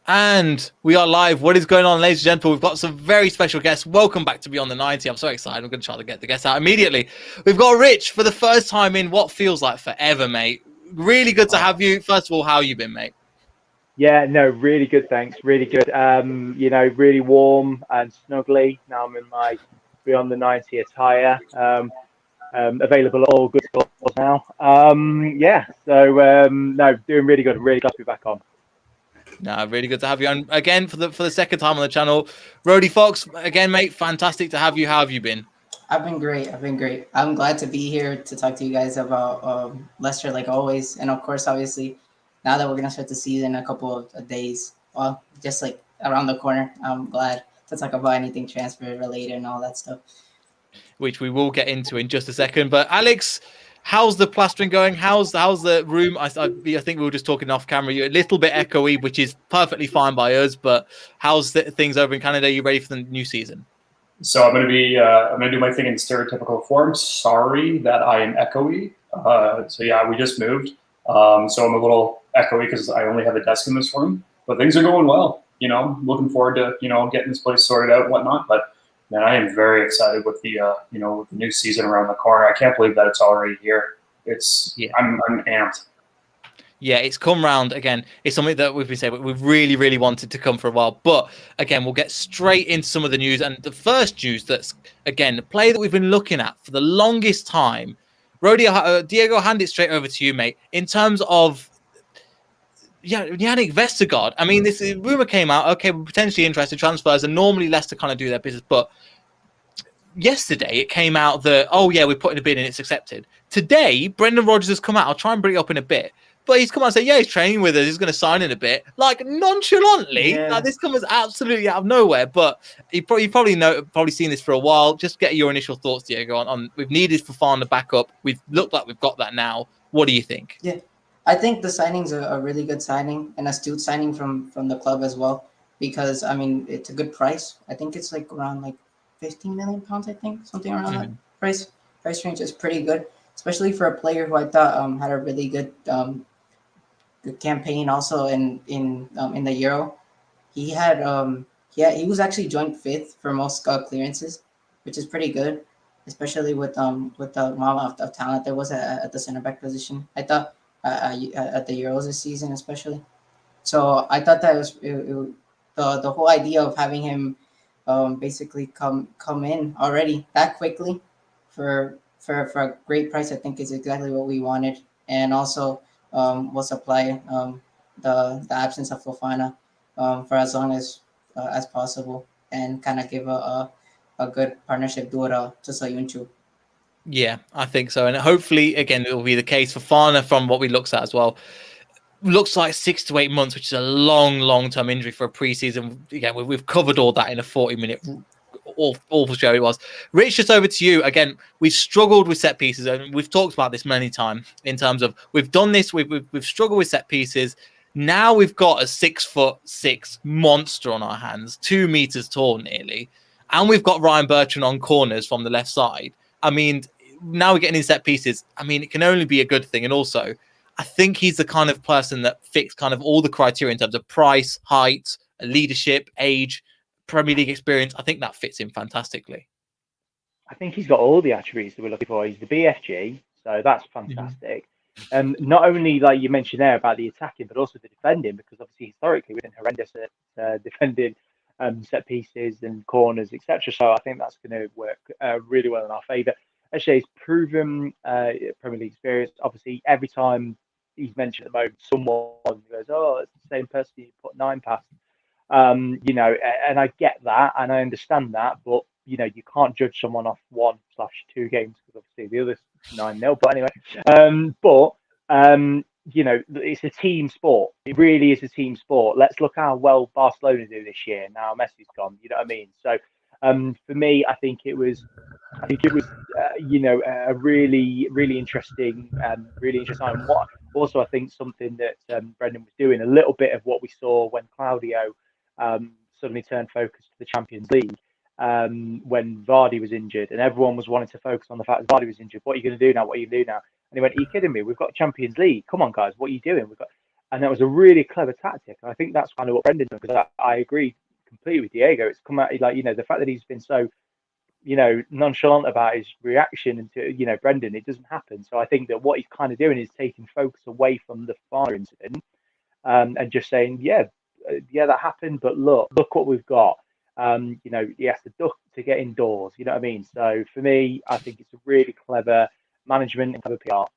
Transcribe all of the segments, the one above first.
And we are live. What is going on, ladies and gentlemen? We've got some very special guests. Welcome back to Beyond the 90. I'm so excited. I'm going to try to get the guests out immediately. We've got Rich for the first time in what feels like forever, mate. Really good to have you. First of all, how you been, mate? Yeah, no, really good, thanks. Really good. Really warm and snuggly. Now I'm in my Beyond the 90 attire. Available at all good stores now. No, doing really good. Really glad to be back on. No, really good to have you. And again, for the second time on the channel, Rody Fox. Again, mate, fantastic to have you. How have you been? I've been great. I'm glad to be here to talk to you guys about Leicester, like always. And of course, obviously, now that we're going to start the season in a couple of days, well, just like around the corner, I'm glad to talk about anything transfer related and all that stuff. Which we will get into in just a second. But Alex, how's the plastering going? How's the room? I think we were just talking off camera. You're a little bit echoey, which is perfectly fine by us. But how's things over in Canada? Are you ready for the new season? So I'm going to do my thing in stereotypical form. Sorry that I am echoey. We just moved. So I'm a little echoey because I only have a desk in this room. But things are going well. Looking forward to getting this place sorted out and whatnot. But man, I am very excited with the with the new season around the corner. I can't believe that it's already here. I'm amped. Yeah, it's come round again. It's something that we've been saying, but we've really, really wanted to come for a while. But again, we'll get straight into some of the news. And the first news that's, again, the play that we've been looking at for the longest time. Rody, Diego, I'll hand it straight over to you, mate. In terms of Jannik Vestergaard, I mean, this rumor came out, okay, we're potentially interested in transfers, and normally Leicester kind of do their business. But yesterday it came out that, oh, yeah, we're putting a bid in, it's accepted. Today, Brendan Rodgers has come out. I'll try and bring it up in a bit. But he's come out and said, yeah, he's training with us. He's going to sign in a bit. Like, nonchalantly. Yeah. Like, this comes absolutely out of nowhere. But you've probably seen this for a while. Just get your initial thoughts, Diego, on we've needed Fofana backup. We've looked like we've got that now. What do you think? Yeah, I think the signing's a really good signing, an astute signing from the club as well. Because, I mean, it's a good price. I think it's like around like £15 million, I think. Something around that price range is pretty good. Especially for a player who I thought had a really good campaign also in the Euro. He had he was actually joint fifth for most clearances, which is pretty good, especially with the amount of talent there was at the center back position. I thought at the Euros this season especially. So I thought that the whole idea of having him basically come in already that quickly for a great price, I think is exactly what we wanted, and also will supply the absence of Fofana for as long as possible, and kind of give a good partnership duo to Soyuncu. Yeah, I think so. And hopefully, again, it will be the case for Fofana from what we looked at as well. Looks like 6 to 8 months, which is a long-term injury for a preseason. Again, we've covered all that in a 40-minute awful show it was. Rich, just over to you. Again, we've struggled with set pieces, and we've talked about this many times in terms of we've done this, we've struggled with set pieces. Now we've got a 6'6" monster on our hands, 2 meters tall nearly, and we've got Ryan Bertrand on corners from the left side. I mean, now we're getting in set pieces. I mean, it can only be a good thing. And also, I think he's the kind of person that fits kind of all the criteria in terms of price, height, leadership, age, Premier League experience. I think that fits him fantastically. I think he's got all the attributes that we're looking for. He's the BFG, so that's fantastic. Not only, like you mentioned there, about the attacking, but also the defending, because obviously historically we've been horrendous at defending set pieces and corners, etc. So I think that's going to work really well in our favour. Actually, he's proven Premier League experience. Obviously, every time he's mentioned at the moment, someone goes, "Oh, it's the same person you put 9 past." And I get that and I understand that, but you can't judge someone off 1/2 games because obviously the other's 9-0. But anyway, it's a team sport. It really is a team sport. Let's look how well Barcelona do this year. Now Messi's gone. You know what I mean? So for me, I think it was a really interesting time. What also I think something that Brendan was doing a little bit of what we saw when Claudio suddenly turned focus to the Champions League when Vardy was injured, and everyone was wanting to focus on the fact that Vardy was injured. What are you going to do now? What are you going to do now? And he went, "Are you kidding me? We've got Champions League. Come on, guys, what are you doing?" And that was a really clever tactic. And I think that's kind of what Brendan done, because I agree completely with Diego. It's come out like, the fact that he's been so, nonchalant about his reaction to, Brendan, it doesn't happen. So I think that what he's kind of doing is taking focus away from the Fana incident, and just saying, yeah, that happened, but look what we've got. He has to duck to get indoors. You know what I mean? So for me, I think it's a really clever management and clever PR.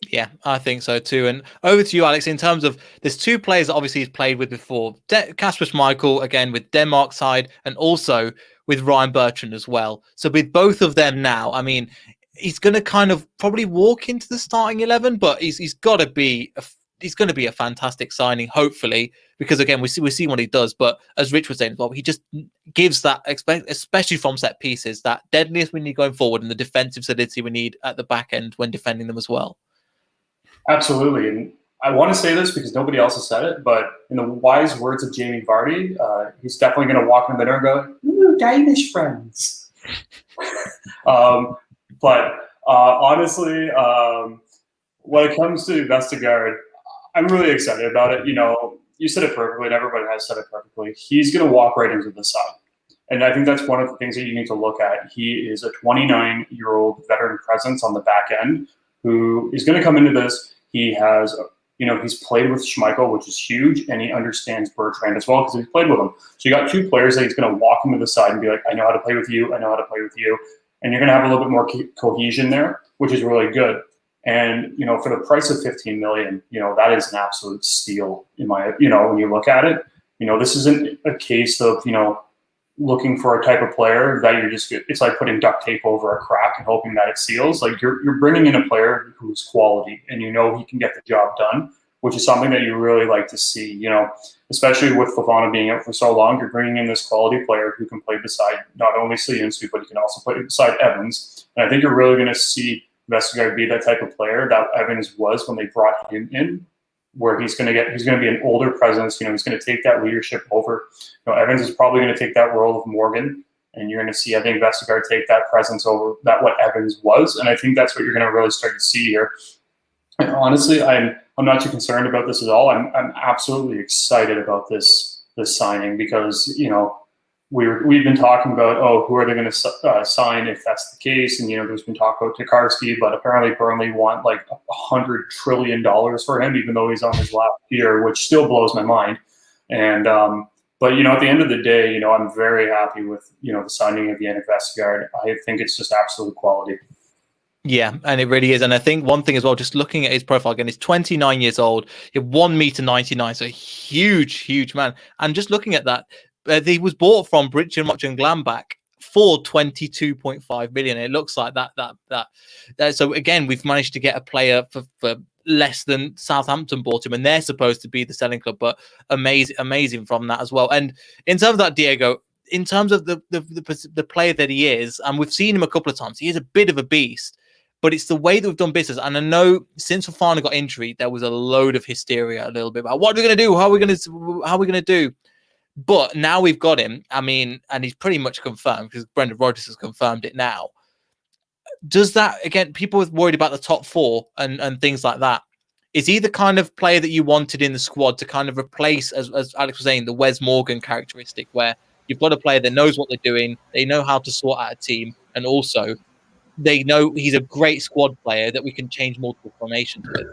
Yeah, I think so too. And over to you, Alex, in terms of, there's two players that obviously he's played with before. Kasper Schmeichel, again, with Denmark side, and also with Ryan Bertrand as well. So with both of them now, I mean, he's going to kind of probably walk into the starting 11, but he's got to be he's going to be a fantastic signing, hopefully, because again, we see what he does. But as Rich was saying as well, he just gives that, especially from set pieces, that deadliness we need going forward and the defensive solidity we need at the back end when defending them as well. Absolutely. And I want to say this because nobody else has said it, but in the wise words of Jamie Vardy, he's definitely going to walk in the door and go, "Ooh, Danish friends." Honestly, when it comes to Vestergaard, I'm really excited about it. You said it perfectly, and everybody has said it perfectly. He's going to walk right into the side. And I think that's one of the things that you need to look at. He is a 29-year-old veteran presence on the back end who is going to come into this. He has, he's played with Schmeichel, which is huge, and he understands Bertrand as well because he's played with him. So you got two players that he's going to walk into the side and be like, I know how to play with you, I know how to play with you. And you're going to have a little bit more cohesion there, which is really good. And, for the price of $15 million, that is an absolute steal in my, when you look at it. This isn't a case of, looking for a type of player that it's like putting duct tape over a crack and hoping that it seals. Like you're bringing in a player who's quality and he can get the job done, which is something that you really like to see, especially with Fofana being out for so long. You're bringing in this quality player who can play beside not only Suyuncu, but he can also play beside Evans. And I think you're really going to see Vestergaard be that type of player that Evans was when they brought him in, where he's going to be an older presence. He's going to take that leadership over. Evans is probably going to take that role of Morgan, and you're going to see, I think, Vestergaard take that presence over that what Evans was, and I think that's what you're going to really start to see here. And honestly, I'm not too concerned about this at all. I'm absolutely excited about this signing because we've been talking about, who are they going to sign if that's the case? And, there's been talk about Tokarski, but apparently Burnley want like $100 trillion for him, even though he's on his last year, which still blows my mind. And, but, at the end of the day, I'm very happy with, the signing of Jannik Vestergaard. I think it's just absolute quality. Yeah, and it really is. And I think one thing as well, just looking at his profile again, he's 29 years old, he's 1.99 m, so a huge man. And just looking at that, he was bought from Borussia Mönchengladbach for 22.5 million. It looks like that. So again, we've managed to get a player for less than Southampton bought him, and they're supposed to be the selling club. But amazing from that as well. And in terms of that, Diego, in terms of the player that he is, and we've seen him a couple of times, he is a bit of a beast. But it's the way that we've done business. And I know since Fofana got injured, there was a load of hysteria a little bit about what are we going to do? How are we going to do? But now we've got him. I mean, and he's pretty much confirmed because Brendan Rodgers has confirmed it now. Does that, again, people are worried about the top four and things like that. Is he the kind of player that you wanted in the squad to kind of replace, as Alex was saying, the Wes Morgan characteristic, where you've got a player that knows what they're doing, they know how to sort out a team, and also they know he's a great squad player that we can change multiple formations with?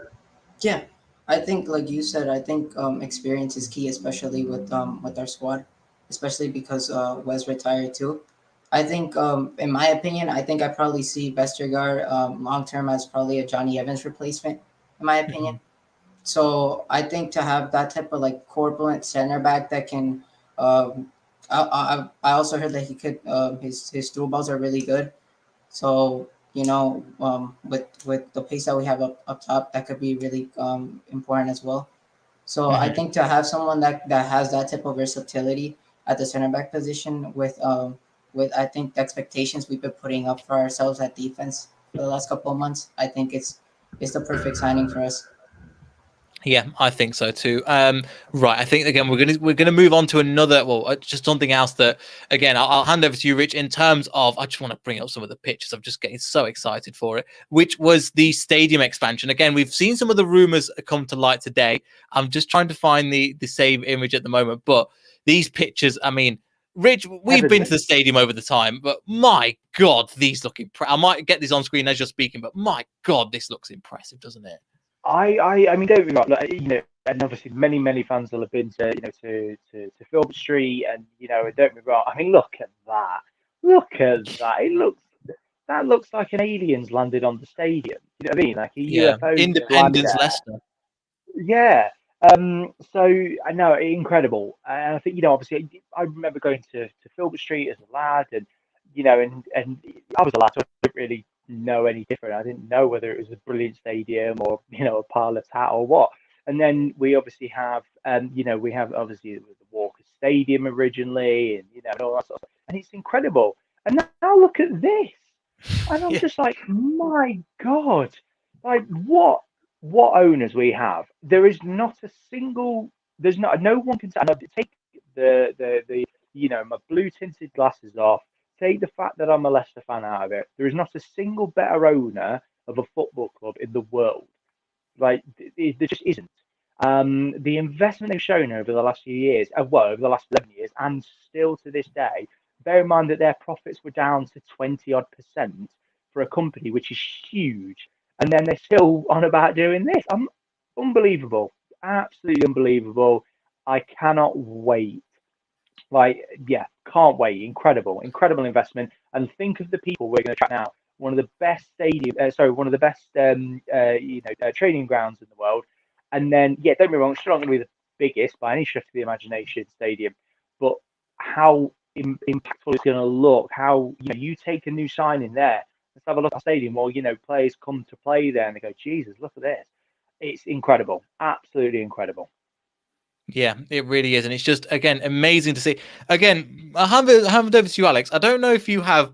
Yeah. I think, like you said, I think experience is key, especially with our squad, especially because Wes retired too. I think, in my opinion, I think I probably see Vestergaard long term as probably a Johnny Evans replacement, in my opinion. Mm-hmm. So I think to have that type of like corpulent center back that can, I also heard that he could his through balls are really good. So with the pace that we have up top, that could be really important as well. So I think to have someone that has that type of versatility at the center back position with I think the expectations we've been putting up for ourselves at defense for the last couple of months, I think it's the perfect signing for us. Yeah, I think so too. Right, I think again we're gonna move on to another. Well, just something else that again I'll hand over to you, Rich. In terms of, I just want to bring up some of the pictures. I'm just getting so excited for it. Which was the stadium expansion. Again, we've seen some of the rumors come to light today. I'm just trying to find the same image at the moment, but these pictures. I mean, Rich, we've been to the stadium over the time, but my God, these look impressive. I might get this on screen as you're speaking, but my God, this looks impressive, doesn't it? I mean, don't be wrong. Like, and obviously many fans will have been to to Filbert Street, and and don't be wrong. I mean, look at that. Look at that. That looks like an alien's landed on the stadium. You know what I mean? Like a Yeah, UFO just landed Independence, there. Leicester. Yeah. So I know, incredible. And I think, obviously I remember going to Filbert Street as a lad, and and I was a lad, so I didn't really know any different. I didn't know whether it was a brilliant stadium or a pile of tat or what. And then we obviously have we have obviously the Walker Stadium originally, and and all that sort of stuff. And it's incredible. And now look at this. And I'm Yeah. just like, my God, like what owners we have. There is not a single. There's no one can. And I take the my blue tinted glasses off. Take the fact that I'm a Leicester fan out of it. There is not a single better owner of a football club in the world. Like there just isn't. The investment they've shown over the last few years, over the last 11 years, and still to this day. Bear in mind that their profits were down to 20% for a company which is huge, and then they're still on about doing this. Unbelievable, absolutely unbelievable. I cannot wait. Like, yeah, can't wait. Incredible investment. And think of the people we're going to track now. One of the best one of the best training grounds in the world. And then, yeah, don't be wrong, it's not going to be the biggest by any stretch of the imagination stadium, but how impactful it's going to look. How you take a new sign in there. Let's have a look at the stadium. Well, players come to play there and they go, Jesus, look at this. It's incredible, absolutely incredible. Yeah, it really is. And it's just, again, amazing to see. Again, I'll hand it over to you, Alex. I don't know if you have,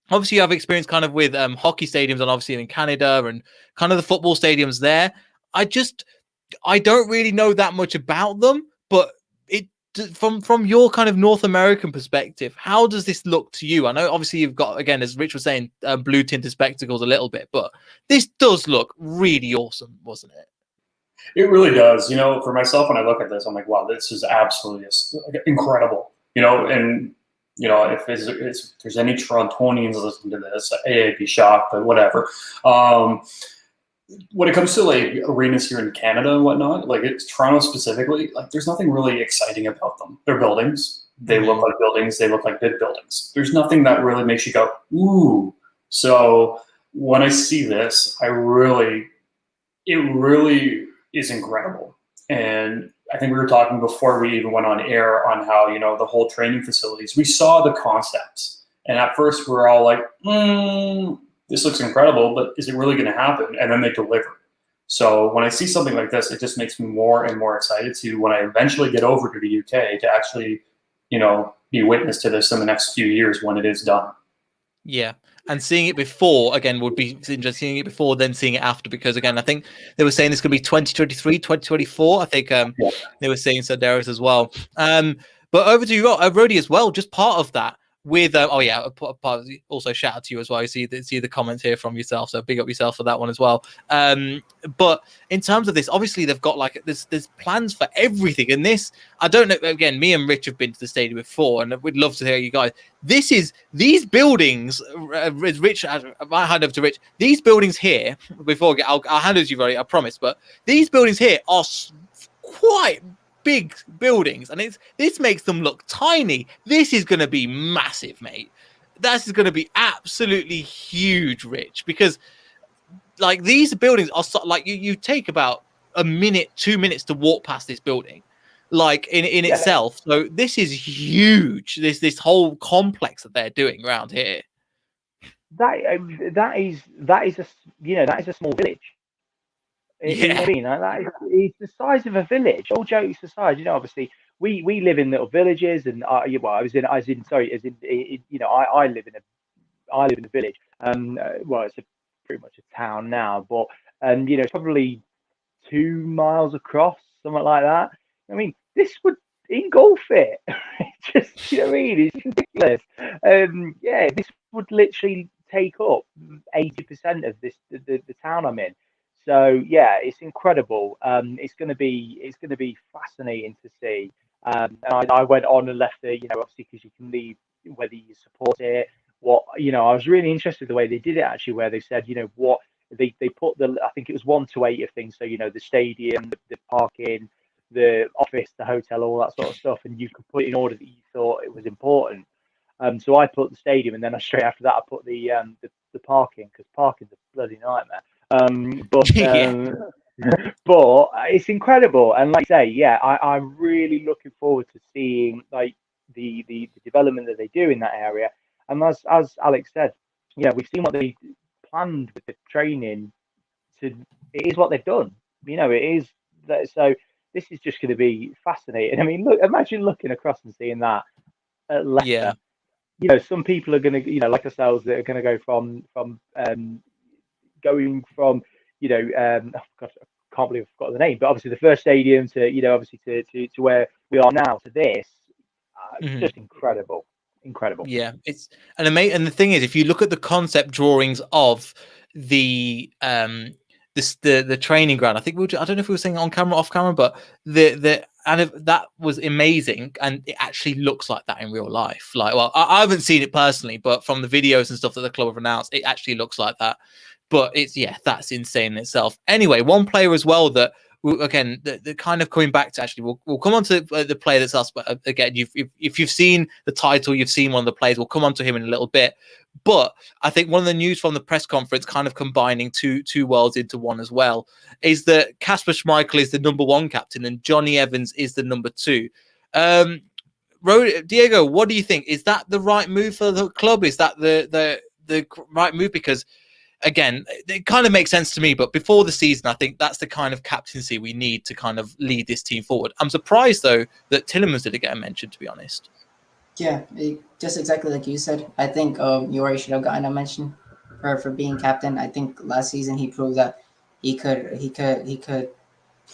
obviously you have experience kind of with hockey stadiums and obviously in Canada and kind of the football stadiums there. I don't really know that much about them, but it from your kind of North American perspective, how does this look to you? I know obviously you've got, again, as Rich was saying, blue tinted spectacles a little bit, but this does look really awesome, wasn't it? It really does. For myself, when I look at this, I'm like, wow, this is absolutely incredible. And if there's any Torontonians listening to this, I'd be shocked, but whatever. When it comes to like arenas here in Canada and whatnot, like it's Toronto specifically, like there's nothing really exciting about them. They're buildings. They look like buildings. They look like big buildings. There's nothing that really makes you go, ooh. So when I see this, it really is incredible. And I think we were talking before we even went on air on how, the whole training facilities, we saw the concepts. And at first we're all like, this looks incredible, but is it really going to happen? And then they deliver. So when I see something like this, it just makes me more and more excited to, when I eventually get over to the UK, to actually, be witness to this in the next few years when it is done. Yeah. And seeing it before, again, would be interesting. Seeing it before, then seeing it after, because, again, I think they were saying this could be 2023, 2024. I think they were saying so, Darius, as well. But over to you, Rody, as well, just part of that. With also shout out to you as well. You see the comments here from yourself, so big up yourself for that one as well. But in terms of this, obviously they've got like there's plans for everything, and this, I don't know. Again, me and Rich have been to the stadium before, and we'd love to hear you guys. These buildings. Rich, I might hand over to Rich. These buildings here, before I'll hand over to you, Rody, I promise. But these buildings here are quite big buildings, and this makes them look tiny. This is going to be massive, mate. This is going to be absolutely huge, Rich, because like these buildings are like you take about a minute, 2 minutes to walk past this building, like in itself. So this is huge. This whole complex that they're doing around here. That is a small village. Yeah. I mean, it's the size of a village. All jokes aside, obviously we live in little villages, and I live in a village. Well, it's pretty much a town now, but it's probably 2 miles across, something like that. I mean, this would engulf it. Just, you know what I mean? It's ridiculous. Yeah, this would literally take up 80% of the town I'm in. So yeah, it's incredible. It's gonna be fascinating to see. And I went on and left the, obviously because you can leave whether you support it. I was really interested in the way they did it actually, where they said, what they put I think it was 1 to 8 of things. So the stadium, the parking, the office, the hotel, all that sort of stuff, and you could put it in order that you thought it was important. So I put the stadium, and then straight after that I put the parking, because parking's a bloody nightmare. But it's incredible, and like I say, yeah, I'm really looking forward to seeing like the development that they do in that area. And as Alex said, we've seen what they planned with the training. It is what they've done. It is that. So this is just going to be fascinating. I mean, look, imagine looking across and seeing that at Leicester. Yeah. Some people are going to, like ourselves, that are going to go from going from, oh God, I can't believe I forgot the name, but obviously the first stadium to, obviously to where we are now, to this, just incredible. Yeah, it's an amazing. And the thing is, if you look at the concept drawings of the training ground, I think I don't know if we were saying on camera, off camera, but that was amazing, and it actually looks like that in real life. Like, well, I haven't seen it personally, but from the videos and stuff that the club have announced, it actually looks like that. But that's insane in itself. Anyway, one player as well that, again, the kind of coming back to, actually, we'll come on to the player that's us. But again, if you've seen the title, you've seen one of the players. We'll come on to him in a little bit. But I think one of the news from the press conference, kind of combining two worlds into one as well, is that Kasper Schmeichel is the number 1 captain and Johnny Evans is the number 2. Diego, what do you think? Is that the right move for the club? Is that the right move? Because, again, it kind of makes sense to me, but before the season, I think that's the kind of captaincy we need to kind of lead this team forward. I'm surprised, though, that Tielemans didn't get a mention, to be honest. Yeah, just exactly like you said. I think Yori should have gotten a mention for being captain. I think last season he proved that he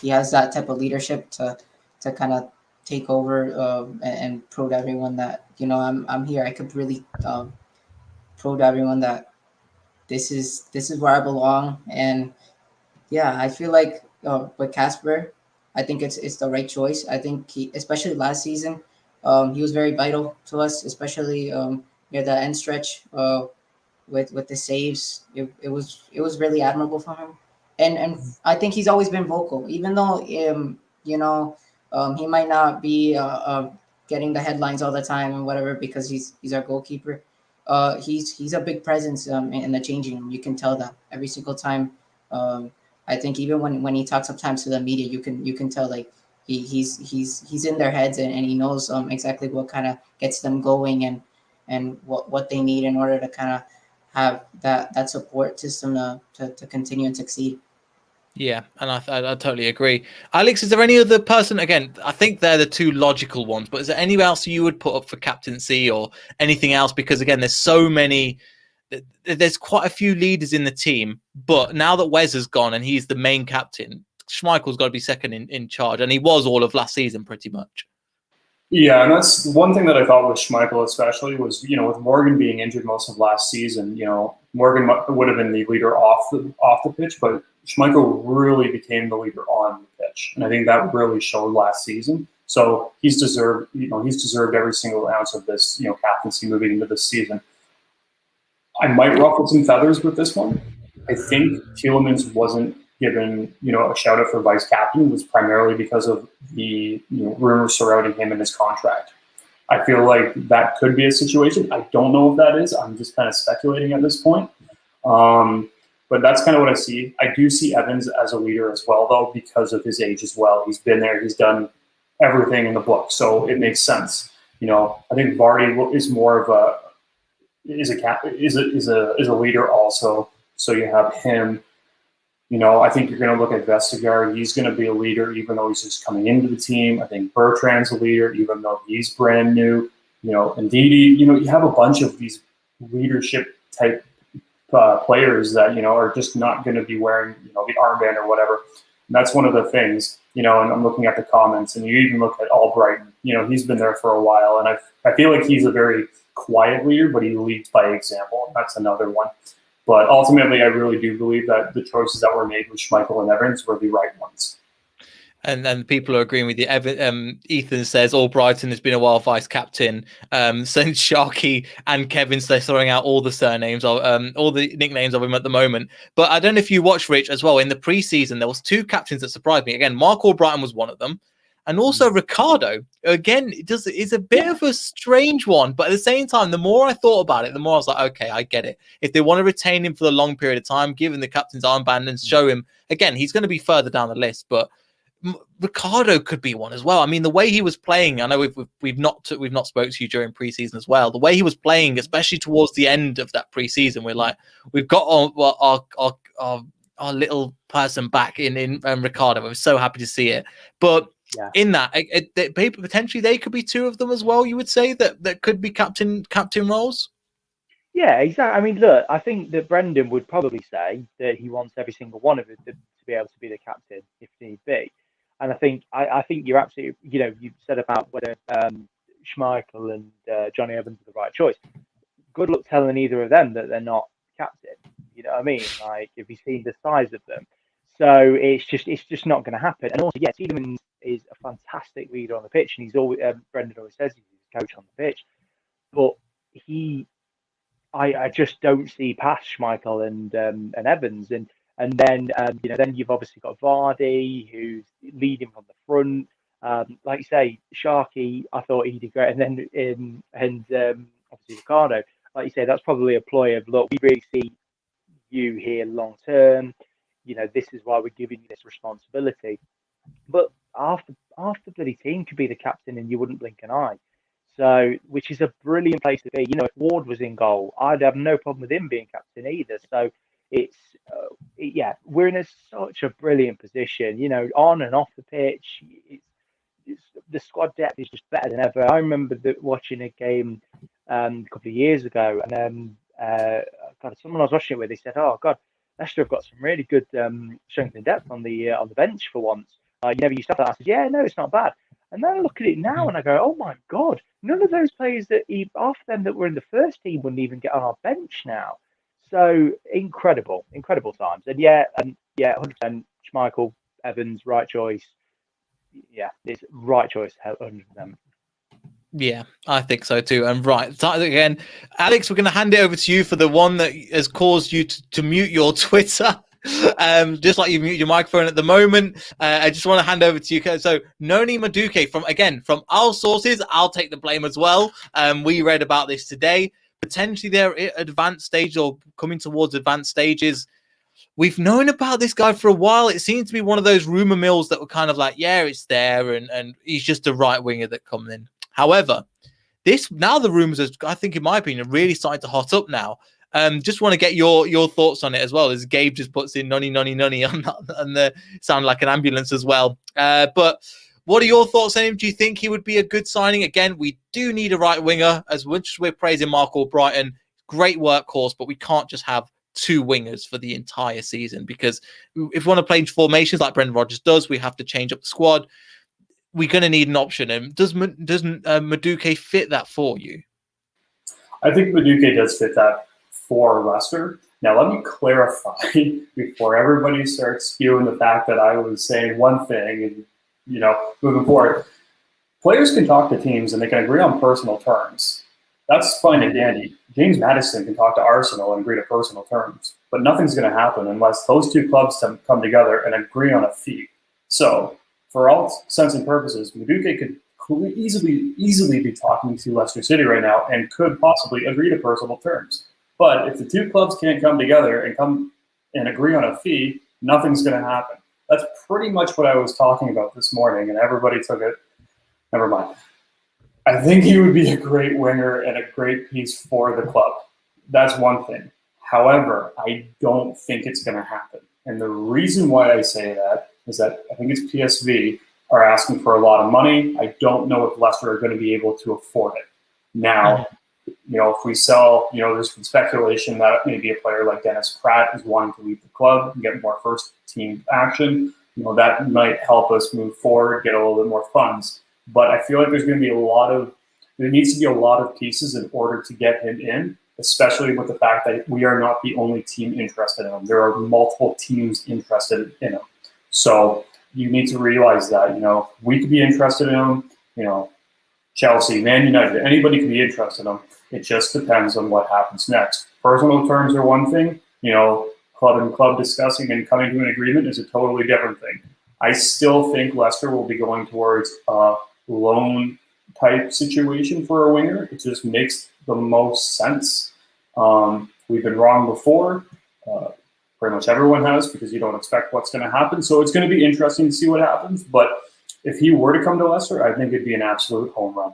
has that type of leadership to kind of take over and prove to everyone that, I'm here. I could really prove to everyone that this is where I belong. And yeah, I feel like with Kasper, I think it's the right choice. I think especially last season, he was very vital to us, especially near the end stretch with the saves. It was really admirable from him, and I think he's always been vocal, even though he might not be getting the headlines all the time and whatever, because he's our goalkeeper. He's a big presence in the changing room. You can tell that every single time. I think even when he talks sometimes to the media, you can tell like he's in their heads, and he knows exactly what kind of gets them going and what they need in order to kind of have that support system to continue and succeed. Yeah, and I totally agree. Alex, is there any other person? Again, I think they're the 2 logical ones, but is there anyone else you would put up for captaincy or anything else? Because, again, there's so many. There's quite a few leaders in the team, but now that Wes has gone and he's the main captain, Schmeichel's got to be second in charge, and he was all of last season pretty much. Yeah, and that's one thing that I thought with Schmeichel especially was, with Morgan being injured most of last season, Morgan would have been the leader off the pitch, but Schmeichel really became the leader on the pitch, and I think that really showed last season. So he's deserved every single ounce of this, captaincy moving into this season. I might ruffle some feathers with this one. I think Tielemans wasn't given, a shout out for vice captain was primarily because of the rumors surrounding him and his contract. I feel like that could be a situation. I don't know if that is. I'm just kind of speculating at this point. But that's kind of what I see. I do see Evans as a leader as well, though, because of his age as well. He's been there. He's done everything in the book, so it makes sense. I think Vardy is more of a leader also. So you have him. I think you're going to look at Vestergaard. He's going to be a leader, even though he's just coming into the team. I think Bertrand's a leader, even though he's brand new. And Ndidi, you have a bunch of these leadership type players that, are just not going to be wearing, the armband or whatever. And that's one of the things, and I'm looking at the comments, and you even look at Albrighton, he's been there for a while, and I feel like he's a very quiet leader, but he leads by example, and that's another one. But ultimately, I really do believe that the choices that were made with Schmeichel and Evans were the right ones. And people are agreeing with you. Ethan says Albrighton has been a while vice captain. Since Sharky and Kevin's, they're throwing out all the surnames of all the nicknames of him at the moment. But I don't know if you watched, Rich, as well. In the preseason, there was 2 captains that surprised me. Again, Mark Albrighton was one of them, and also Ricardo. Again, it's a bit of a strange one, but at the same time, the more I thought about it, the more I was like, okay, I get it. If they want to retain him for the long period of time, give him the captain's armband and show him again, he's going to be further down the list, but Ricardo could be one as well. I mean, the way he was playing, I know we've not spoke to you during preseason as well. The way he was playing, especially towards the end of that preseason, we've got our little person back in Ricardo. I'm so happy to see it. But in that, potentially they could be 2 of them as well. You would say that could be captain roles. Yeah, exactly. I mean, look, I think that Brendan would probably say that he wants every single one of us to be able to be the captain if need be. And I think you're absolutely, you said about whether Schmeichel and Johnny Evans are the right choice. Good luck telling either of them that they're not captain. You know what I mean? Like, if you've seen the size of them. So it's just not going to happen. And also, yeah, Tielemans is a fantastic leader on the pitch, and he's always Brendan always says he's a coach on the pitch. But I just don't see past Schmeichel and Evans, and then then you've obviously got Vardy who's leading from the front. Like you say, Sharky, I thought he did great, and then obviously Ricardo, like you say, that's probably a ploy of, look, we really see you here long term. This is why we're giving you this responsibility. But half the bloody team could be the captain, and you wouldn't blink an eye. So, which is a brilliant place to be. If Ward was in goal, I'd have no problem with him being captain either. So it's, we're in such a brilliant position, on and off the pitch. The squad depth is just better than ever. I remember watching a game a couple of years ago, and someone I was watching it with, they said, "Oh God, Leicester have got some really good strength and depth on the bench for once. You never used to have that." I said, "Yeah, no, it's not bad." And then I look at it now and I go, "Oh my God, none of those players half of them that were in the first team wouldn't even get on our bench now." So incredible times. And 100% Schmeichel, Evans, right choice. Yeah, it's right choice, 100%. Yeah, I think so too. And right, again, Alex, we're going to hand it over to you for the one that has caused you to mute your Twitter. Just like you mute your microphone at the moment. I just want to hand over to you. So Noni Madueke, from our sources, I'll take the blame as well. We read about this today. Potentially they're at advanced stage or coming towards advanced stages. We've known about this guy for a while. It seems to be one of those rumor mills that were kind of like, yeah, it's there, and he's just a right winger that comes in. However, now the rumors, I think, in my opinion, are really starting to hot up now. Just want to get your thoughts on it as well, as Gabe just puts in nonny on the sound like an ambulance as well. But what are your thoughts on him? Do you think he would be a good signing? Again, we do need a right winger. As much as we're praising Mark Albrighton, great workhorse, but we can't just have 2 wingers for the entire season, because if we want to play formations like Brendan Rodgers does, we have to change up the squad. We're going to need an option. And doesn't Madueke fit that for you? I think Madueke does fit that for Leicester. Now, let me clarify before everybody starts spewing the fact that I was saying one thing and, moving forward. Players can talk to teams and they can agree on personal terms. That's fine and dandy. James Maddison can talk to Arsenal and agree to personal terms, but nothing's going to happen unless those 2 clubs come together and agree on a fee. So, for all sense and purposes, Madueke could easily be talking to Leicester City right now and could possibly agree to personal terms. But if the 2 clubs can't come together and agree on a fee, nothing's going to happen. That's pretty much what I was talking about this morning, and everybody took it. Never mind. I think he would be a great winger and a great piece for the club. That's one thing. However, I don't think it's going to happen. And the reason why I say that is that I think it's PSV are asking for a lot of money. I don't know if Leicester are going to be able to afford it. Now, if we sell, there's been speculation that maybe a player like Dennis Pratt is wanting to leave the club and get more first team action. that might help us move forward, get a little bit more funds. But I feel like there needs to be a lot of pieces in order to get him in, especially with the fact that we are not the only team interested in him. There are multiple teams interested in him. So you need to realize that, we could be interested in him, Chelsea, Man United, anybody can be interested in him. It just depends on what happens next. Personal terms are one thing, club and club discussing and coming to an agreement is a totally different thing. I still think Leicester will be going towards a loan type situation for a winger. It just makes the most sense. We've been wrong before. Pretty much everyone has, because you don't expect what's going to happen. So it's going to be interesting to see what happens. But if he were to come to Leicester, I think it'd be an absolute home run.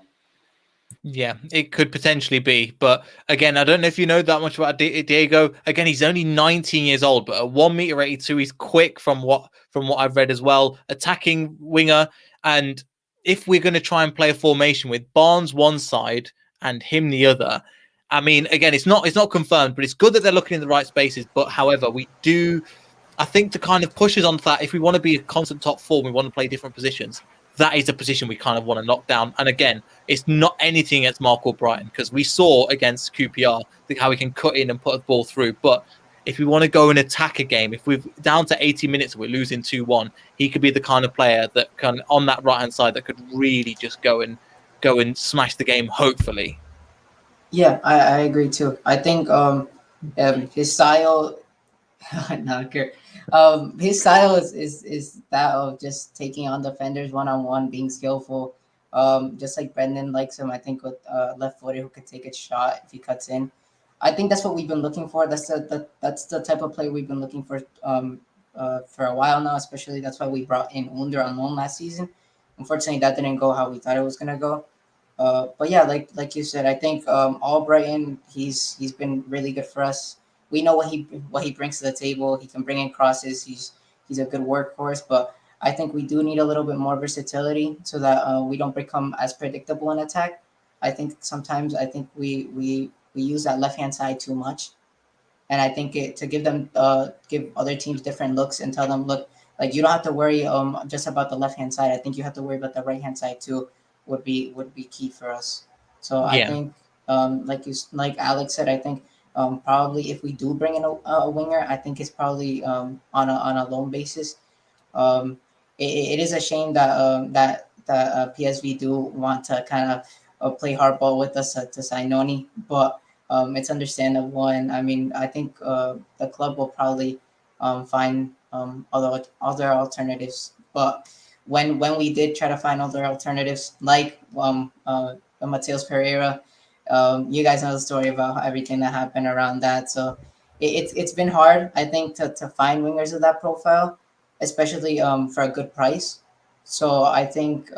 Yeah, it could potentially be. But again, I don't know if you know that much about Diego. Again, he's only 19 years old, but at 1.82 m, he's quick from what I've read as well. Attacking winger. And if we're going to try and play a formation with Barnes one side and him the other, I mean, again, it's not confirmed, but it's good that they're looking in the right spaces. But however, I think to kind of push us on that, if we want to be a constant top four, we want to play different positions. That is a position we kind of want to knock down. And again, it's not anything against Marco Brighton, because we saw against QPR how we can cut in and put a ball through. But if we want to go and attack a game, if we're down to 80 minutes and we're losing 2-1, he could be the kind of player that can, on that right-hand side, that could really just go and smash the game, hopefully. Yeah, I agree too. I think his style, his style is that of just taking on defenders one-on-one, being skillful. Just like Brendan likes him, I think, with left footer who could take a shot if he cuts in. I think that's what we've been looking for. That's the type of play we've been looking for a while now. Especially that's why we brought in Under on loan last season. Unfortunately, that didn't go how we thought it was gonna go. But yeah, like you said, I think Albrighton, he's been really good for us. We know what he brings to the table. He can bring in crosses. He's a good workhorse, but I think we do need a little bit more versatility so that we don't become as predictable in attack. I think sometimes we use that left hand side too much, and I think to give other teams different looks and tell them, look, like, you don't have to worry just about the left hand side. I think you have to worry about the right hand side too. Would be key for us. So yeah. I think like Alex said, I think probably if we do bring in a winger, I think it's probably on a loan basis. It is a shame that PSV do want to kind of play hardball with us to sign Noni, but it's understandable. And I mean, I think the club will probably find other alternatives. But when we did try to find other alternatives, like Mateus Pereira, you guys know the story about everything that happened around that. So it's been hard, I think, to find wingers of that profile, especially for a good price. So I think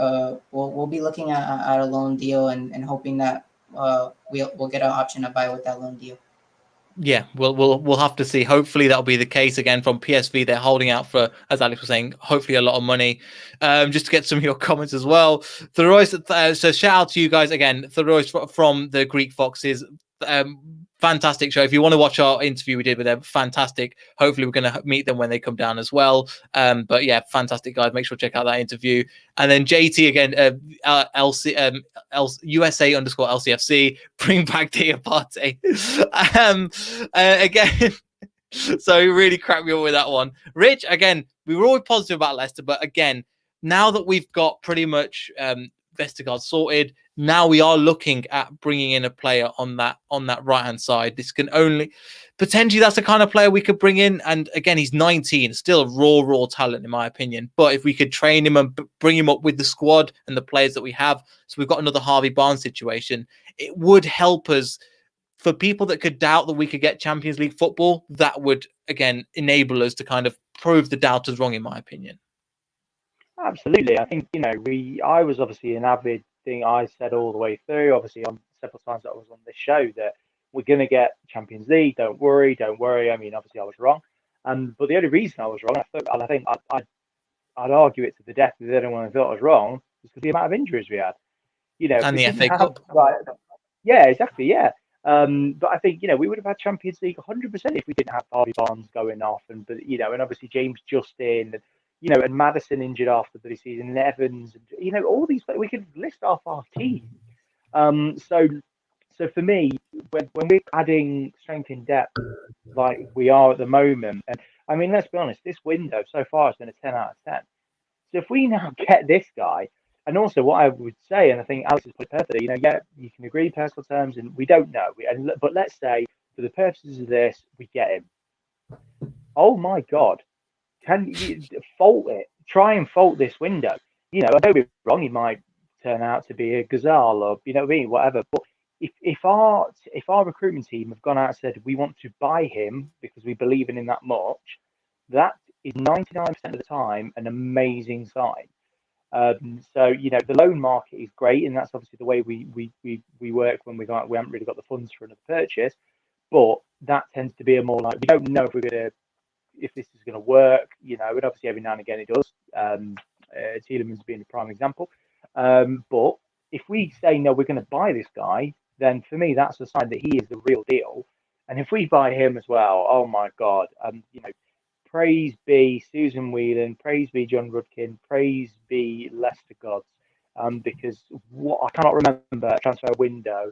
we'll be looking at a loan deal and hoping that we'll get an option to buy with that loan deal. Yeah, we'll have to see. Hopefully that'll be the case. Again, from PSV, they're holding out for, as Alex was saying, hopefully a lot of money. Just to get some of your comments as well. Thoreau, so shout out to you guys again. Thoreau from the Greek Foxes. Fantastic show. If you want to watch our interview we did with them, fantastic. Hopefully we're going to meet them when they come down as well. But yeah, fantastic guys. Make sure to check out that interview. And then JT again, USA _ LCFC, bring back Diabate. Again, so he really cracked me up with that one. Rich, again, we were always positive about Leicester, but again, now that we've got pretty much Vestergaard sorted, now we are looking at bringing in a player on that right hand side. This can only potentially, that's the kind of player we could bring in. And again, he's 19, still a raw talent in my opinion. But if we could train him and bring him up with the squad and the players that we have, so we've got another Harvey Barnes situation, it would help us. For people that could doubt that we could get Champions League football, that would again enable us to kind of prove the doubters wrong, in my opinion. Absolutely. I think, I was obviously an avid thing. I said all the way through, obviously on several times that I was on this show, that we're going to get Champions League. Don't worry. I mean, obviously I was wrong. But the only reason I was wrong, I think I'd argue it to the death that anyone thought I was wrong, was because the amount of injuries we had. And the FA Cup. Yeah, exactly. Yeah. But I think, we would have had Champions League 100% if we didn't have Harvey Barnes going off, and obviously James Justin, you know, and Madison injured after the season, and Evans, you know, all these, we could list off our team. So for me, when we're adding strength in depth like we are at the moment, and I mean, let's be honest, this window so far has been a 10 out of 10. So if we now get this guy, and also what I would say, and I think Alex has put it perfectly, you know, yeah, you can agree personal terms, and we don't know, but let's say for the purposes of this, we get him. Oh my God, can you fault it? Try and fault this window. You know, I don't be wrong, he might turn out to be a gazelle or, you know what I mean, whatever. But if our recruitment team have gone out and said we want to buy him because we believe in him that much, that is 99% of the time an amazing sign. So you know, the loan market is great, and that's obviously the way we work when we haven't really got the funds for another purchase. But that tends to be a more like, we don't know if this is going to work, you know, and obviously every now and again it does. Tielemans being a prime example. But if we say no, we're going to buy this guy, then for me that's a sign that he is the real deal. And if we buy him as well, oh my God, you know, praise be Susan Whelan, praise be John Rudkin, praise be Leicester gods, because what I cannot remember a transfer window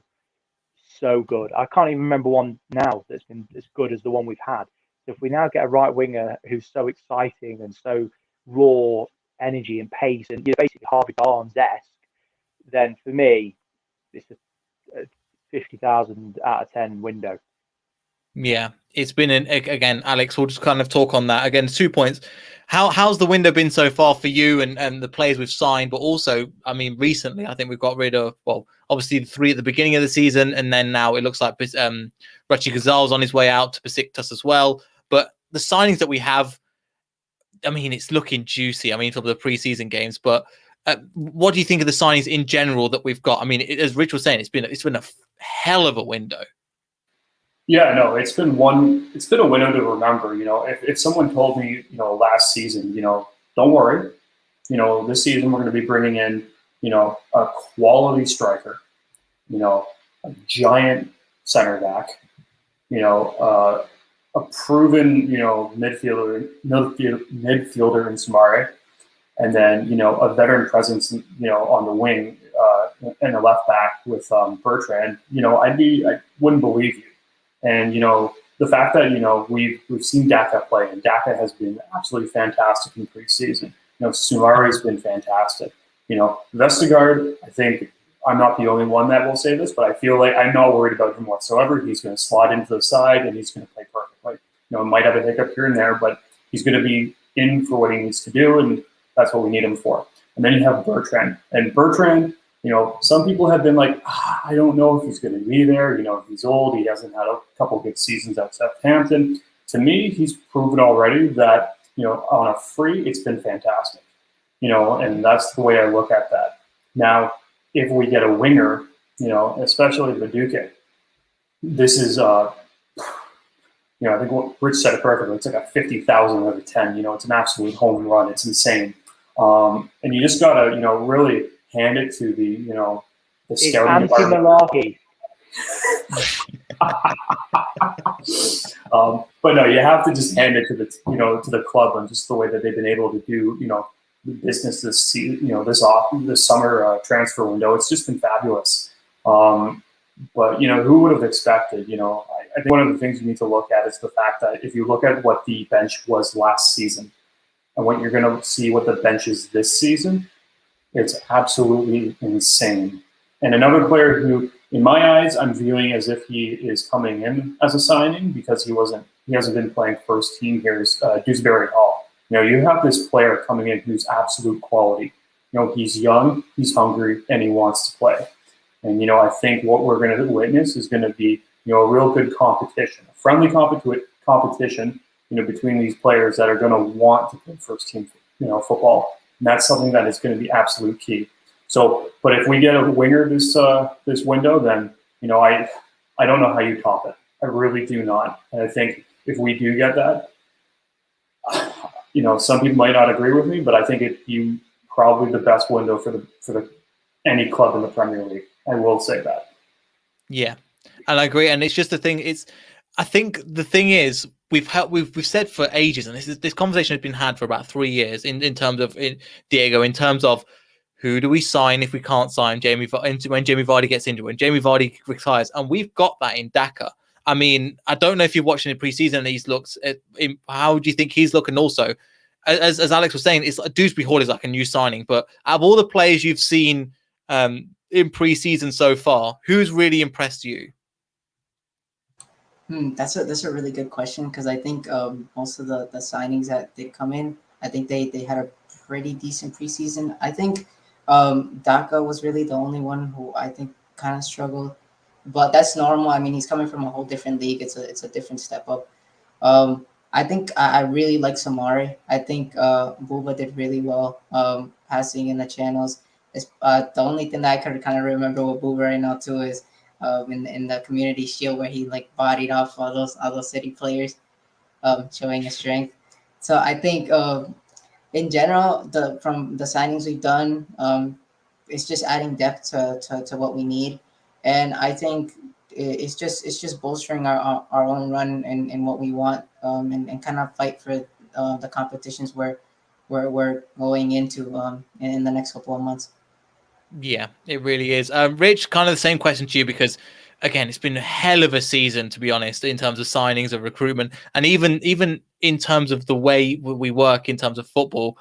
so good. I can't even remember one now that's been as good as the one we've had. So if we now get a right winger who's so exciting and so raw energy and pace, and, you know, basically Harvey Barnes-esque, then for me, it's a 50,000 out of 10 window. Yeah, it's been again, Alex, we'll just kind of talk on that. Again, 2 points. How's the window been so far for you and the players we've signed? But also, I mean, recently, I think we've got rid of, well, obviously the 3 at the beginning of the season, and then now it looks like Rachi Ghazal's on his way out to Besiktas as well. But the signings that we have, I mean, it's looking juicy. I mean, for the preseason games, but what do you think of the signings in general that we've got? I mean, as Rich was saying, it's been a hell of a window. Yeah, no, it's been a window to remember. You know, if someone told me, you know, last season, you know, don't worry, you know, this season we're going to be bringing in, you know, a quality striker, you know, a giant center back, you know, a proven, you know, midfielder in Samare, and then, you know, a veteran presence, you know, on the wing and a left back with Bertrand. You know, I wouldn't believe you. And, you know, the fact that, you know, we've seen Daka play, and Daka has been absolutely fantastic in preseason. You know, Sumari's been fantastic. You know, Vestergaard, I think I'm not the only one that will say this, but I feel like I'm not worried about him whatsoever. He's going to slide into the side and he's going to play perfectly. You know, might have a hiccup here and there, but he's going to be in for what he needs to do, and that's what we need him for. And then you have Bertrand. And Bertrand, you know, some people have been like, I don't know if he's going to be there. You know, he's old. He hasn't had a couple good seasons at Southampton. To me, he's proven already that, you know, on a free, it's been fantastic. You know, and that's the way I look at that. Now, if we get a winger, you know, especially Madueke, this is, you know, I think what Rich said it perfectly. It's like a 50,000 out of 10. You know, it's an absolute home run. It's insane. And you just got to, you know, really hand it to the, you know, the scouting department. But no, you have to just hand it to the, you know, to the club, and just the way that they've been able to do, you know, the business this, you know, this summer transfer window. It's just been fabulous. But, you know, who would have expected, you know, I think one of the things you need to look at is the fact that if you look at what the bench was last season and what you're going to see what the bench is this season, it's absolutely insane. And another player who, in my eyes, I'm viewing as if he is coming in as a signing because he hasn't been playing first team here is Dewsbury Hall. You know, you have this player coming in who's absolute quality. You know, he's young, he's hungry, and he wants to play. And, you know, I think what we're going to witness is going to be, you know, a real good competition, a friendly competition, you know, between these players that are going to want to play first team, you know, football. And that's something that is going to be absolute key. So, but if we get a winger this window, then, you know, I don't know how you top it. I really do not. And I think if we do get that, you know, some people might not agree with me, but I think it'd be probably the best window for the any club in the Premier League. I will say that. Yeah, and I agree. And it's just the thing. I think the thing is, we've said for ages, and this conversation has been had for about 3 years in terms of Diego, in terms of who do we sign if we can't sign when Jamie Vardy gets injured, when Jamie Vardy retires, and we've got that in Daka. I mean, I don't know if you're watching the preseason and he's looks at how do you think he's looking? Also, as Alex was saying, it's Dewsbury Hall is like a new signing, but out of all the players you've seen in preseason so far, who's really impressed you? That's a really good question, because I think most of the signings that did come in, I think they had a pretty decent preseason. I think Daka was really the only one who I think kind of struggled, but that's normal. I mean, he's coming from a whole different league. It's a different step up. I think I really like Samari. I think Buba did really well passing in the channels. It's, the only thing that I could kind of remember with Buba right now too is in the community shield where he like bodied off all those City players, showing his strength. So I think in general, from the signings we've done, it's just adding depth to what we need, and I think it's just bolstering our own run and what we want, and kind of fight for the competitions where we're going into in the next couple of months. Yeah, it really is. Rich, kind of the same question to you, because again, it's been a hell of a season, to be honest, in terms of signings and recruitment, and even in terms of the way we work in terms of football.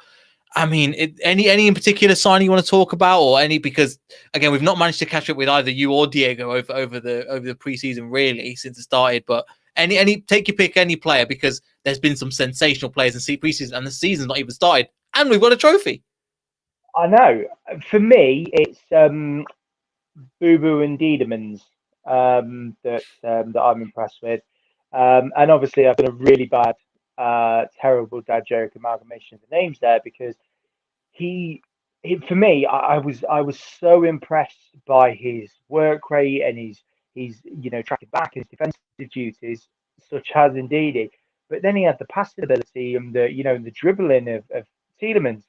I mean, any in particular signing you want to talk about, or any, because again, we've not managed to catch up with either you or Diego over the preseason really since it started. But any take your pick, any player, because there's been some sensational players in preseason, and the season's not even started, and we've got a trophy. I know. For me, it's Boo Boo and Diedemans that I'm impressed with, and obviously I've done a really bad, terrible dad joke amalgamation of the names there, because he for me, I was so impressed by his work rate and his tracking back, his defensive duties, such as Ndidi, but then he had the passing ability and the dribbling of Tielemans,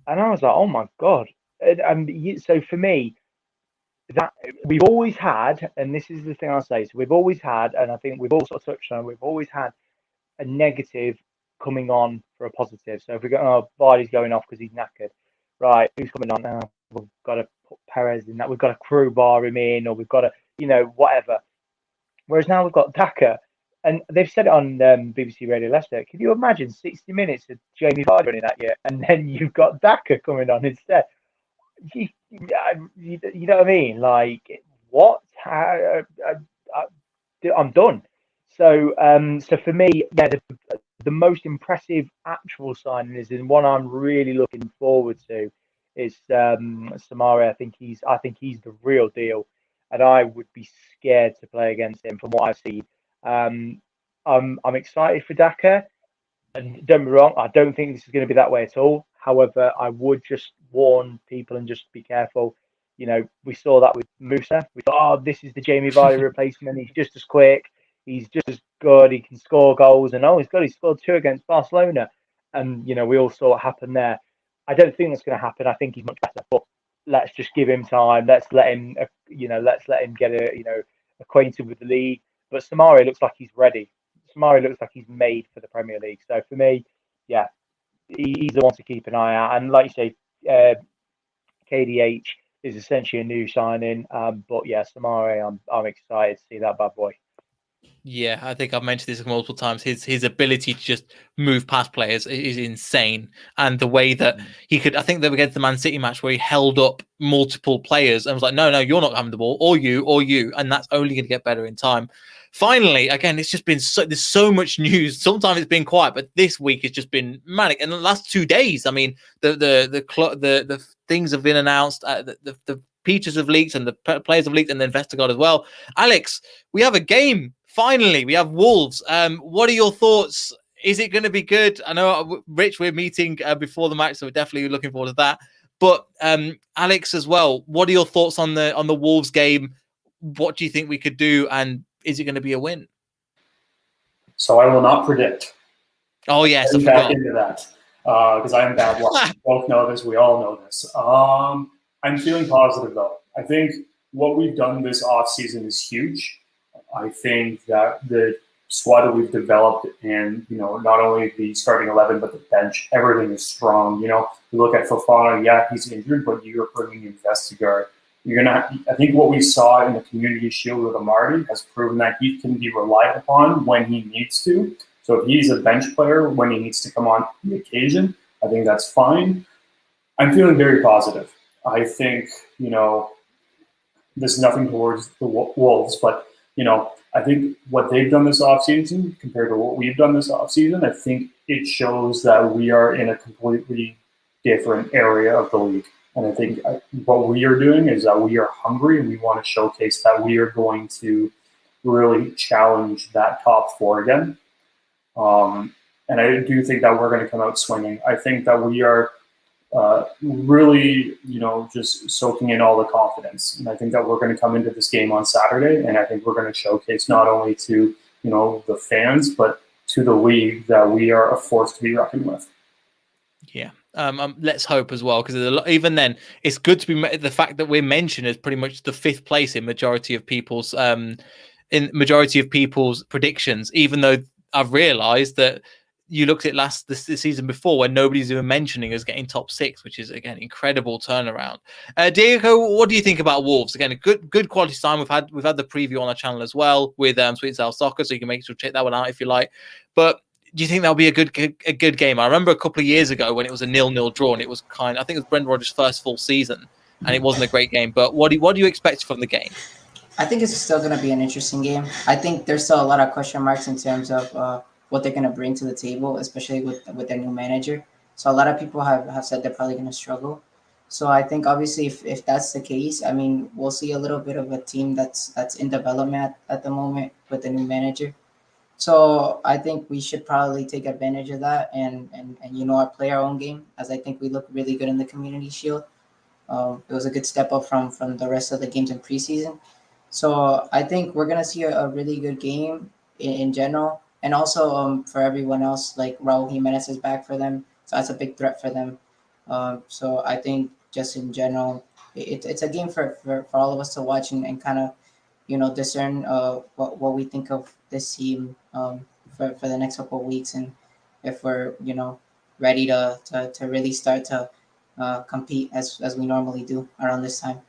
and I was like, oh my god. So for me, that we've always had, and this is the thing I'll say, so we've always had, and I think we've also touched on, we've always had a negative coming on for a positive. So if we go, oh, Vardy's going off because he's knackered, right? Who's coming on now? We've got to put Perez in that. We've got to crowbar him in, or we've got to, whatever. Whereas now we've got Daka, and they've said it on BBC Radio Leicester. Can you imagine 60 minutes of Jamie Vardy running at you, and then you've got Daka coming on instead? You know what I mean? Like, what? I'm done. So, so for me, yeah, the most impressive actual signing is, and one I'm really looking forward to, is Samari. I think he's the real deal, and I would be scared to play against him from what I've seen. I'm excited for Daka, and don't be wrong, I don't think this is going to be that way at all. However, I would just warn people and just be careful. We saw that with Musa. We thought, oh, this is the Jamie Vardy replacement. He's just as quick. He's just as good. He can score goals. And oh, he scored 2 against Barcelona. And, we all saw what happened there. I don't think that's going to happen. I think he's much better. But let's just give him time. Let's let him, get acquainted with the league. But Samari looks like he's ready. Samari looks like he's made for the Premier League. So for me, yeah, he's the one to keep an eye out. And like you say, KDH is essentially a new signing. But yeah, Samari, I'm excited to see that bad boy. Yeah, I think I've mentioned this multiple times. His ability to just move past players is insane, and the way that he could. I think they were against the Man City match where he held up multiple players and was like, "No, you're not having the ball, or you," and that's only going to get better in time. Finally, again, it's just been there's so much news. Sometimes it's been quiet, but this week has just been manic. And the last 2 days, I mean, the things have been announced. The Peters have leaked, and the players have leaked, and then Vestergaard as well. Alex, we have a game. Finally, we have Wolves. What are your thoughts? Is it going to be good? I know, Rich, we're meeting before the match, so we're definitely looking forward to that. But Alex as well, what are your thoughts on the Wolves game? What do you think we could do, and is it going to be a win? So I will not predict. Oh yes, I back forgot. into that because I am bad luck. We both know this. We all know this. I'm feeling positive though. I think what we've done this off season is huge. I think that the squad that we've developed, and not only the starting 11 but the bench, everything is strong. You look at Fofana, yeah, he's injured, but you're bringing in Vestergaard. I think what we saw in the Community Shield with Amari has proven that he can be relied upon when he needs to. So if he's a bench player when he needs to come on the occasion, I think that's fine. I'm feeling very positive. I think, there's nothing towards the Wolves, but, I think what they've done this offseason compared to what we've done this offseason, I think it shows that we are in a completely different area of the league. And I think what we are doing is that we are hungry and we want to showcase that we are going to really challenge that top four again. And I do think that we're going to come out swinging. I think that we are really, just soaking in all the confidence. And I think that we're going to come into this game on Saturday, and I think we're going to showcase not only to, the fans, but to the league that we are a force to be reckoned with. Yeah. Let's hope as well, because even then, it's good to be the fact that we're mentioned as pretty much the 5th place in majority of people's predictions. Even though I've realised that you looked at the season before when nobody's even mentioning us getting top 6, which is again incredible turnaround. Diego, what do you think about Wolves? Again, a good quality time. We've had the preview on our channel as well with Sweet South Soccer, so you can make sure to check that one out if you like. But do you think that'll be a good game? I remember a couple of years ago when it was a 0-0 draw, and it was I think it was Brendan Rodgers' first full season, and it wasn't a great game. But what do you expect from the game? I think it's still going to be an interesting game. I think there's still a lot of question marks in terms of what they're going to bring to the table, especially with their new manager. So a lot of people have said they're probably going to struggle. So I think obviously if that's the case, I mean, we'll see a little bit of a team that's in development at the moment with the new manager. So I think we should probably take advantage of that and play our own game, as I think we look really good in the Community Shield. It was a good step up from the rest of the games in preseason. So I think we're going to see a really good game in general. And also for everyone else, like Raul Jimenez is back for them. So that's a big threat for them. So I think just in general, it's a game for all of us to watch and kind of, discern what we think of this team for the next couple of weeks. And if we're, ready to really start to compete as we normally do around this time.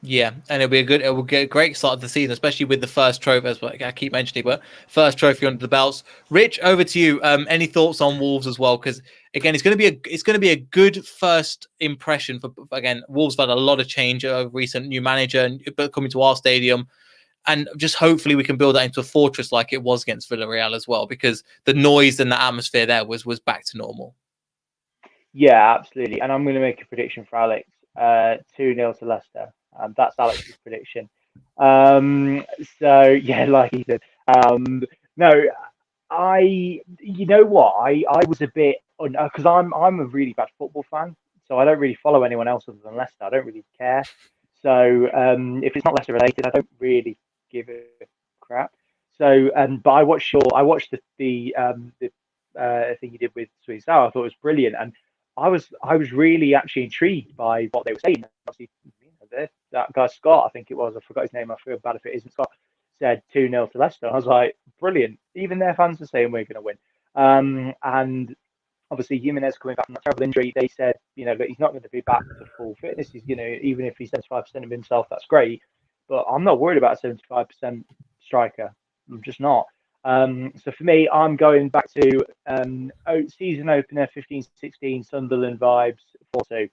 Yeah, and it will get a great start of the season, especially with the first trophy, as I keep mentioning, but first trophy under the belts. Rich, over to you. Any thoughts on Wolves as well? Because again, it's going to be a good first impression for, again, Wolves have had a lot of change over recent new manager but coming to our stadium, and just hopefully we can build that into a fortress like it was against Villarreal as well, because the noise and the atmosphere there was back to normal. Yeah, absolutely. And I'm going to make a prediction for Alex. 2-0 to Leicester. That's Alex's prediction. So yeah, like he said. No, you know what? I was a bit because I'm a really bad football fan, so I don't really follow anyone else other than Leicester. I don't really care. So if it's not Leicester related, I don't really give a crap. So but I watched the thing you did with Sweet Sour. I thought it was brilliant, and I was really actually intrigued by what they were saying. Obviously, that guy Scott, I think it was, I forgot his name. I feel bad if it isn't Scott. Said 2-0 to Leicester. I was like, brilliant. Even their fans are saying we're going to win. And obviously Jimenez coming back from that terrible injury, they said, that he's not going to be back to full fitness. He's, even if he's 75% of himself, that's great. But I'm not worried about a 75% striker. I'm just not. So for me, I'm going back to season opener 15-16 Sunderland vibes 4-2.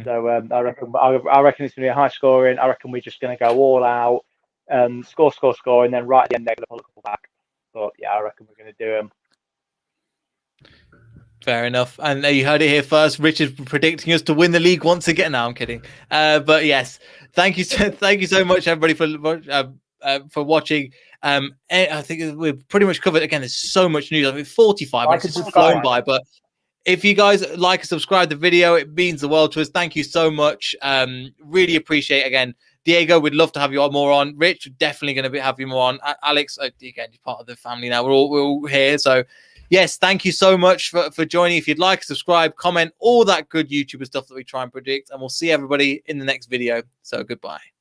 So I reckon it's going to be a high scoring. I reckon we're just going to go all out, score, and then right at the end they're going to pull a couple back. But yeah, I reckon we're going to do them. Fair enough. And you heard it here first. Richard predicting us to win the league once again. No, I'm kidding. But yes, thank you so much, everybody, for watching. I think we've pretty much covered. Again, there's so much news. I mean, 45 minutes has flown by, but. If you guys like and subscribe to the video, it means the world to us. Thank you so much. Really appreciate it. Again, Diego, we'd love to have you more on. Rich, definitely going to have you more on. Alex, again, you're part of the family now. We're all here. So, yes, thank you so much for joining. If you'd like, subscribe, comment, all that good YouTuber stuff that we try and predict. And we'll see everybody in the next video. So, goodbye.